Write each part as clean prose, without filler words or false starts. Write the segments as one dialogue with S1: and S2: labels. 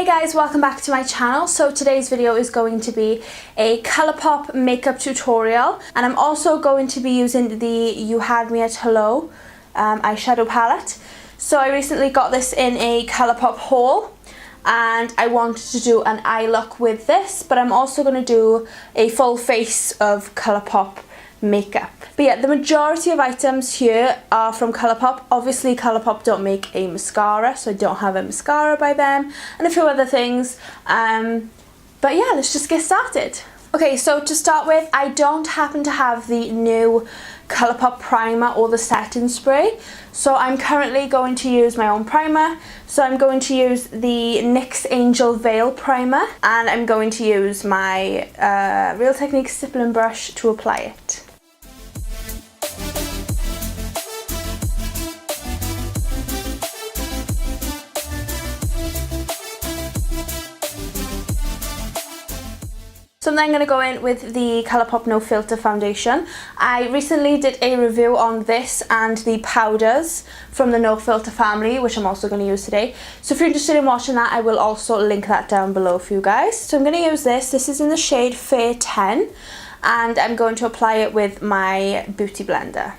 S1: guys, welcome back to my channel. So today's video is going to be a Colourpop makeup tutorial, and I'm also going to be using the You Had Me at Hello eyeshadow palette. So I recently got this in a Colourpop haul and I wanted to do an eye look with this, but I'm also going to do a full face of Colourpop makeup. But yeah, the majority of items here are from Colourpop. Obviously Colourpop don't make a mascara, so I don't have a mascara by them, and a few other things, but yeah, let's just get started. Okay, so to start with, I don't happen to have the new Colourpop primer or the setting spray, so I'm currently going to use my own primer. So I'm going to use the NYX Angel Veil primer, and I'm going to use my Real Techniques stippling brush to apply it. So I'm then going to go in with the Colourpop No Filter foundation. I recently did a review on this and the powders from the No Filter family, which I'm also going to use today. So if you're interested in watching that, I will also link that down below for you guys. So I'm going to use this. This is in the shade Fair 10, and I'm going to apply it with my beauty blender.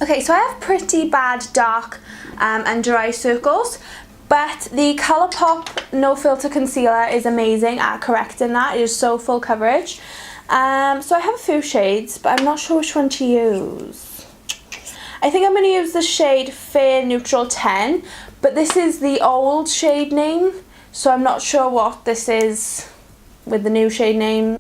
S1: Okay, so I have pretty bad dark and dry circles, but the Colourpop No Filter Concealer is amazing at correcting that. It is so full coverage. So I have a few shades, but I'm not sure which one to use. I think I'm going to use the shade Fair Neutral 10, but this is the old shade name, so I'm not sure what this is with the new shade name.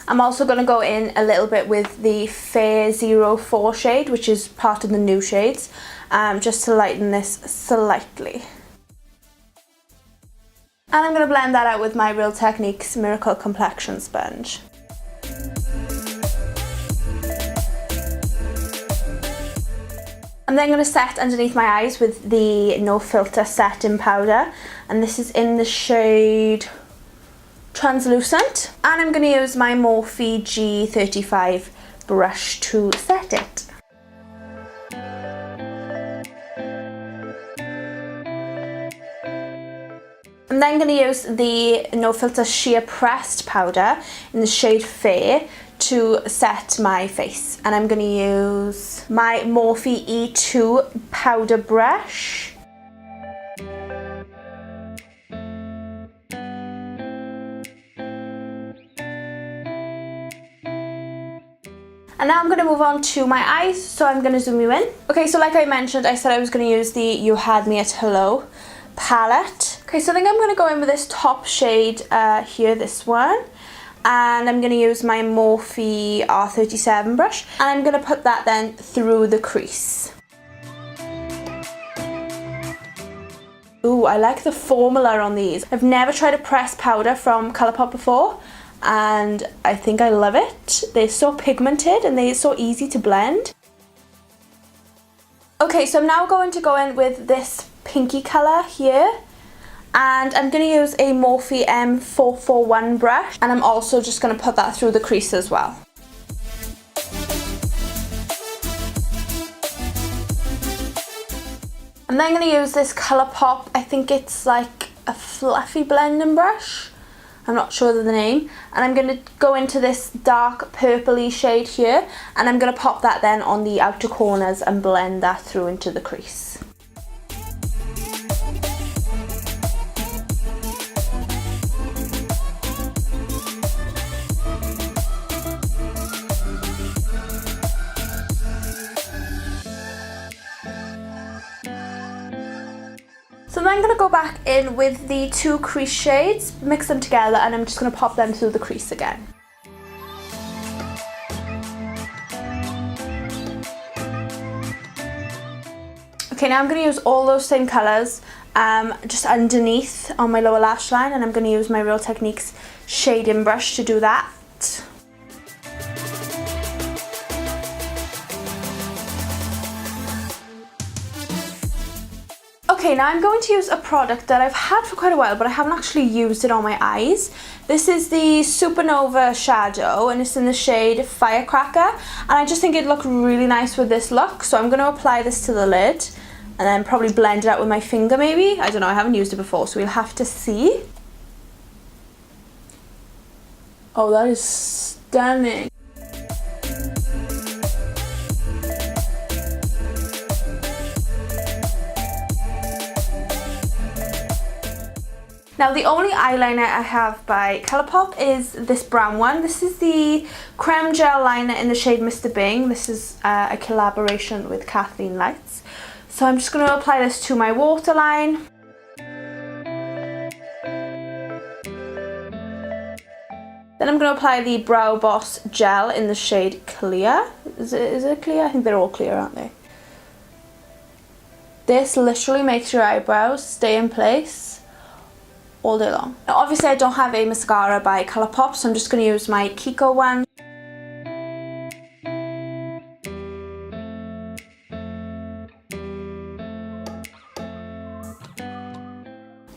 S1: I'm also going to go in a little bit with the Fair 04 shade, which is part of the new shades, just to lighten this slightly. And I'm going to blend that out with my Real Techniques Miracle Complexion Sponge. I'm then going to set underneath my eyes with the No Filter setting powder, and this is in the shade Translucent, and I'm going to use my Morphe G35 brush to set it. I'm then going to use the No Filter Sheer Pressed powder in the shade Fair to set my face, and I'm going to use my Morphe E2 powder brush. And now I'm going to move on to my eyes, so I'm going to zoom you in. Okay, so like I mentioned, I said I was going to use the You Had Me at Hello palette. Okay, so I think I'm going to go in with this top shade here, this one. And I'm going to use my Morphe R37 brush. And I'm going to put that then through the crease. Ooh, I like the formula on these. I've never tried a pressed powder from Colourpop before, and I think I love it. They're so pigmented and they're so easy to blend. Okay, so I'm now going to go in with this pinky colour here, and I'm going to use a Morphe M441 brush, and I'm also just going to put that through the crease as well. I'm then going to use this Colourpop, I think it's like a fluffy blending brush, I'm not sure of the name, and I'm going to go into this dark purpley shade here, and I'm going to pop that then on the outer corners and blend that through into the crease. So then I'm going to go back in with the two crease shades, mix them together, and I'm just going to pop them through the crease again. Okay, now I'm going to use all those same colours just underneath on my lower lash line, and I'm going to use my Real Techniques shading brush to do that. Okay, now I'm going to use a product that I've had for quite a while, but I haven't actually used it on my eyes. This is the Supernova shadow, and it's in the shade Firecracker, and I just think it'd look really nice with this look, so I'm going to apply this to the lid, and then probably blend it out with my finger maybe. I don't know, I haven't used it before, so we'll have to see. Oh, that is stunning. Now the only eyeliner I have by Colourpop is this brown one. This is the Creme gel liner in the shade Mr. Bing. This is a collaboration with Kathleen Lights. So I'm just going to apply this to my waterline. Then I'm going to apply the Brow Boss gel in the shade Clear. Is it clear? I think they're all clear, aren't they? This literally makes your eyebrows stay in place all day long. Now obviously I don't have a mascara by Colourpop, so I'm just going to use my Kiko one.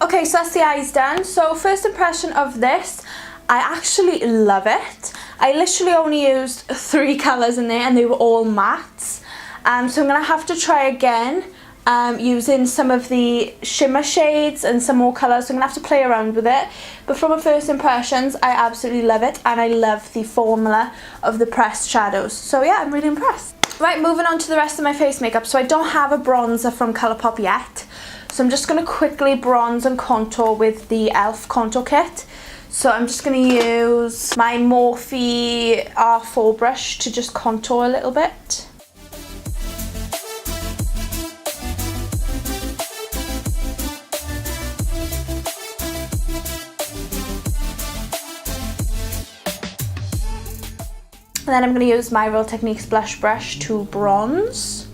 S1: Okay, so that's the eyes done. So first impression of this, I actually love it. I literally only used 3 colours in there and they were all mattes. So I'm going to have to try again. Using some of the shimmer shades and some more colours, so I'm going to have to play around with it. But from my first impressions, I absolutely love it, and I love the formula of the pressed shadows. So yeah, I'm really impressed. Right, moving on to the rest of my face makeup. So I don't have a bronzer from Colourpop yet, so I'm just going to quickly bronze and contour with the e.l.f. contour kit. So I'm just going to use my Morphe R4 brush to just contour a little bit. And then I'm going to use my Real Techniques blush brush to bronze.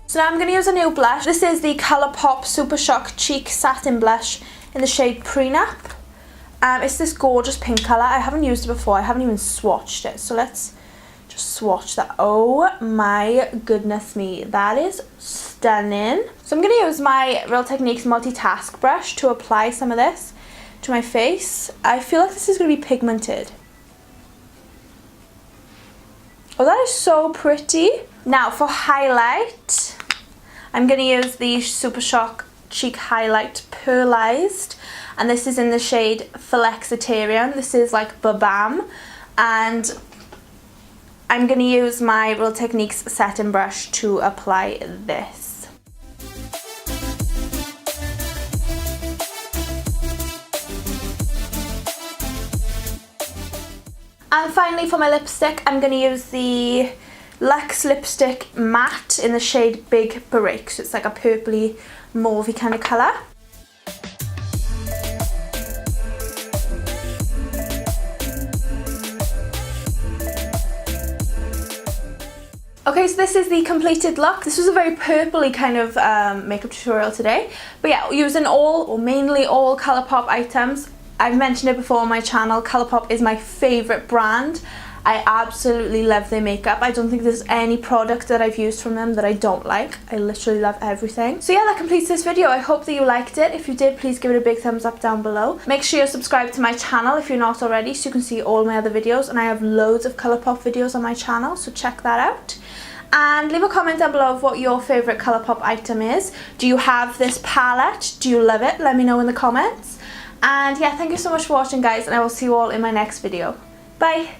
S1: So now I'm going to use a new blush. This is the Colourpop Super Shock Cheek Satin Blush in the shade Prenup. It's this gorgeous pink colour. I haven't used it before. I haven't even swatched it. So let's just swatch that. Oh my goodness me. That is stunning. So I'm going to use my Real Techniques Multitask brush to apply some of this to my face. I feel like this is going to be pigmented. Oh, that is so pretty. Now for highlight, I'm going to use the Super Shock Cheek Highlight Pearlized, and this is in the shade Flexitarian. This is like Babam, and I'm going to use my Real Techniques setting brush to apply this. And finally for my lipstick, I'm going to use the Luxe Lipstick Matte in the shade Big Brick. So it's like a purpley, mauvey kind of colour. Okay, so this is the completed look. This was a very purpley kind of makeup tutorial today. But yeah, using all, or mainly all Colourpop items. I've mentioned it before on my channel, Colourpop is my favourite brand. I absolutely love their makeup. I don't think there's any product that I've used from them that I don't like. I literally love everything. So yeah, that completes this video. I hope that you liked it. If you did, please give it a big thumbs up down below. Make sure you're subscribed to my channel if you're not already, so you can see all my other videos. And I have loads of Colourpop videos on my channel, so check that out. And leave a comment down below of what your favourite Colourpop item is. Do you have this palette? Do you love it? Let me know in the comments. And yeah, thank you so much for watching, guys, and I will see you all in my next video. Bye!